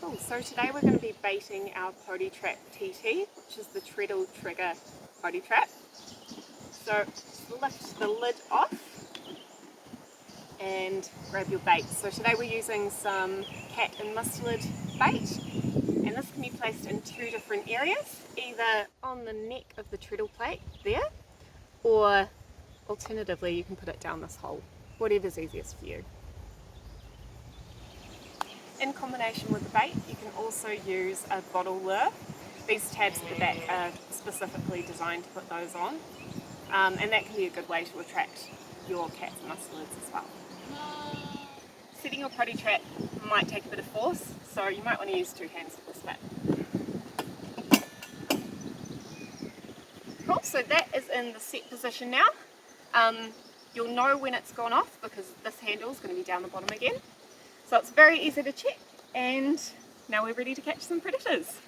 Cool, so today we're going to be baiting our PodiTrap TT, which is the treadle trigger PodiTrap. So just lift the lid off and grab your bait. So today we're using some cat and mustard bait, and this can be placed in two different areas, either on the neck of the treadle plate there, or alternatively you can put it down this hole, whatever's easiest for you. In combination with the bait, you can also use a bottle lure. These tabs at the back are specifically designed to put those on, and that can be a good way to attract your cats and mustards as well. Setting your PodiTrap might take a bit of force, so you might want to use two hands for this bit. Cool, so that is in the set position now. You'll know when it's gone off because this handle is going to be down the bottom again. So it's very easy to check, and now we're ready to catch some predators.